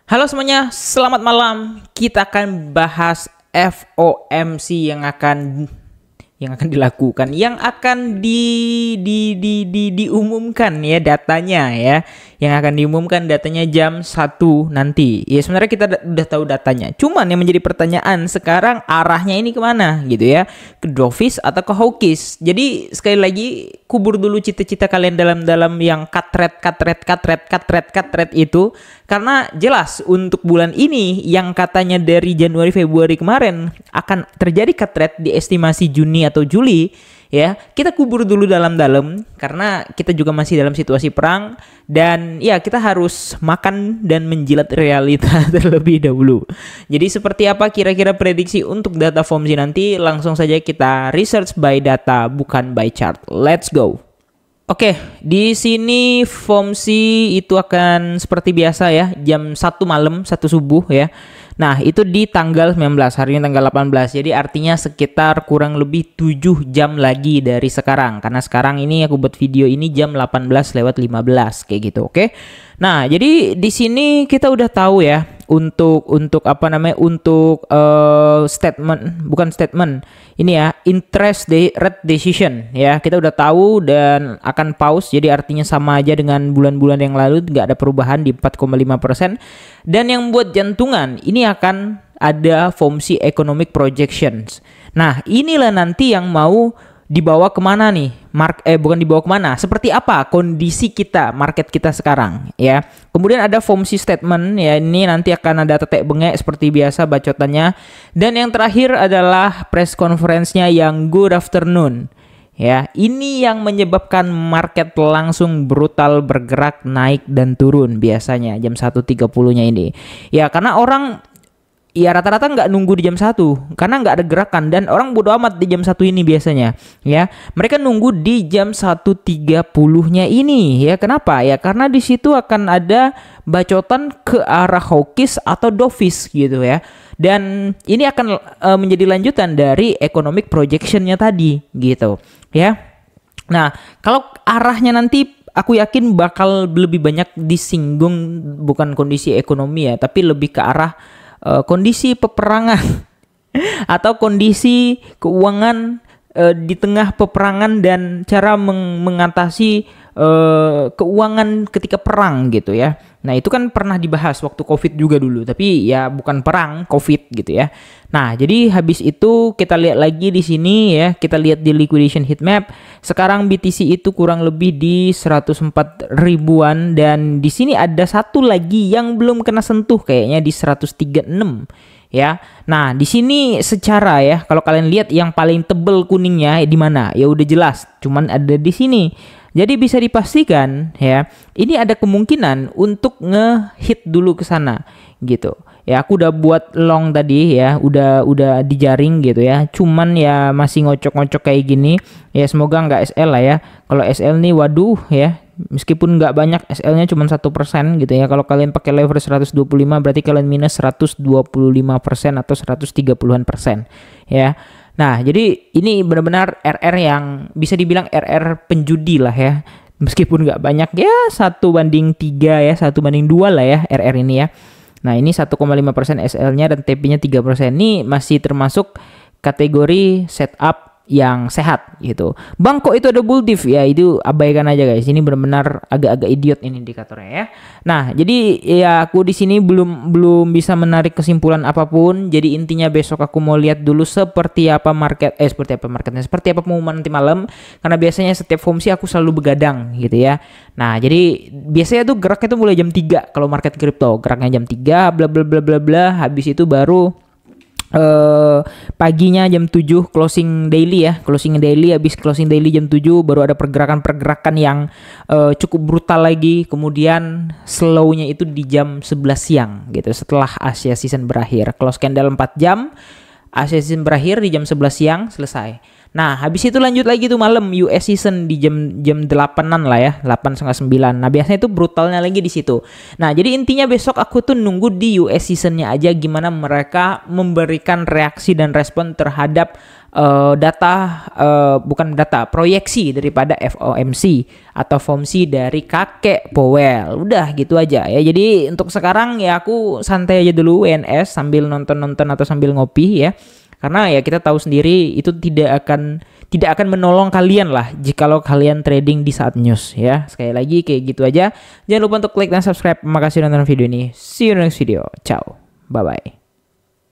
Halo semuanya, selamat malam. Kita akan bahas FOMC yang akan dilakukan, yang akan diumumkan ya datanya ya. Yang akan diumumkan datanya jam 1 nanti. Ya sebenarnya kita udah tahu datanya. Cuman yang menjadi pertanyaan sekarang arahnya ini kemana gitu ya. Ke dovish atau ke hawkish. Jadi sekali lagi kubur dulu cita-cita kalian dalam yang cut rate itu. Karena jelas untuk bulan ini yang katanya dari Januari Februari kemarin akan terjadi cut rate di estimasi Juni atau Juli ya, kita kubur dulu dalam-dalam karena kita juga masih dalam situasi perang dan ya kita harus makan dan menjilat realita terlebih dahulu. Jadi seperti apa kira-kira prediksi untuk data FOMC nanti? Langsung saja kita research by data bukan by chart. Let's go. Oke, di sini FOMC itu akan seperti biasa ya, jam 1 malam, 1 subuh ya. Nah, itu di tanggal 19, hari ini tanggal 18. Jadi artinya sekitar kurang lebih 7 jam lagi dari sekarang. Karena sekarang ini aku buat video ini jam 18:15 kayak gitu, oke? Nah, jadi di sini kita udah tahu ya untuk apa namanya? Untuk statement. Ini ya, interest rate decision ya. Kita udah tahu dan akan pause. Jadi artinya sama aja dengan bulan-bulan yang lalu, nggak ada perubahan di 4,5%. Dan yang buat jantungan ini akan ada FOMC Economic Projections. Nah, inilah nanti yang mau dibawa kemana nih? Bukan dibawa kemana? Seperti apa kondisi kita, market kita sekarang ya. Kemudian ada FOMC statement ya, ini nanti akan ada tetek bengek seperti biasa bacotannya. Dan yang terakhir adalah press conference-nya yang good afternoon. Ya, ini yang menyebabkan market langsung brutal bergerak naik dan turun biasanya jam 1.30-nya ini. Ya, karena orang ya rata-rata nggak nunggu di jam 1 karena nggak ada gerakan dan orang bodo amat di jam 1 ini biasanya ya. Mereka nunggu di jam 1.30-nya ini ya. Kenapa? Ya karena di situ akan ada bacotan ke arah hawkish atau dovish gitu ya. Dan ini akan menjadi lanjutan dari economic projection-nya tadi gitu ya. Nah, kalau arahnya nanti aku yakin bakal lebih banyak disinggung bukan kondisi ekonomi ya, tapi lebih ke arah kondisi peperangan atau kondisi keuangan di tengah peperangan dan cara mengatasi keuangan ketika perang gitu ya. Nah, itu kan pernah dibahas waktu Covid juga dulu, tapi ya bukan perang, Covid gitu ya. Nah, jadi habis itu kita lihat lagi di sini ya, kita lihat di liquidation heat map. Sekarang BTC itu kurang lebih di 104 ribuan dan di sini ada satu lagi yang belum kena sentuh kayaknya di 136 ya. Nah, di sini secara ya, kalau kalian lihat yang paling tebel kuningnya di mana? Ya udah jelas, cuman ada di sini. Jadi bisa dipastikan ya, ini ada kemungkinan untuk nge-hit dulu ke sana gitu. Ya aku udah buat long tadi ya, udah dijaring gitu ya. Cuman ya masih ngocok-ngocok kayak gini. Ya semoga nggak SL lah ya. Kalau SL nih waduh ya, meskipun nggak banyak SL-nya cuma 1% gitu ya. Kalau kalian pakai leverage 125 berarti kalian minus 125% atau 130-an% ya. Nah, jadi ini benar-benar RR yang bisa dibilang RR penjudi lah ya. Meskipun nggak banyak ya, 1/3 ya, 1/2 lah ya RR ini ya. Nah, ini 1,5% SL-nya dan TP-nya 3%. Ini masih termasuk kategori setup yang sehat gitu. Bang, kok itu ada bull diff ya? Itu abaikan aja guys. Ini benar-benar agak-agak idiot ini indikatornya ya. Nah, jadi ya aku di sini belum bisa menarik kesimpulan apapun. Jadi intinya besok aku mau lihat dulu seperti apa marketnya, seperti apa pengumuman nanti malam. Karena biasanya setiap FOMC aku selalu begadang gitu ya. Nah, jadi biasanya tuh geraknya tuh mulai jam 3 kalau market kripto. Geraknya jam 3 bla bla bla bla bla. Habis itu baru paginya jam 7 closing daily ya. Habis closing daily jam 7 baru ada pergerakan yang cukup brutal lagi. Kemudian slownya itu di jam 11 siang gitu setelah Asia season berakhir. Close candle 4 jam, Asia season berakhir di jam 11 siang selesai. Nah, habis itu lanjut lagi tuh malam US season di jam 8-an lah ya, 8:30-9. Nah, biasanya itu brutalnya lagi di situ. Nah, jadi intinya besok aku tuh nunggu di US seasonnya aja gimana mereka memberikan reaksi dan respon terhadap bukan data, proyeksi daripada FOMC atau FOMC dari kakek Powell. Udah gitu aja ya. Jadi untuk sekarang ya aku santai aja dulu WNS sambil nonton-nonton atau sambil ngopi ya. Karena ya kita tahu sendiri itu tidak akan menolong kalian lah jikalau kalian trading di saat news ya. Sekali lagi kayak gitu aja. Jangan lupa untuk klik dan subscribe. Makasih udah nonton video ini. See you in the next video. Ciao. Bye bye.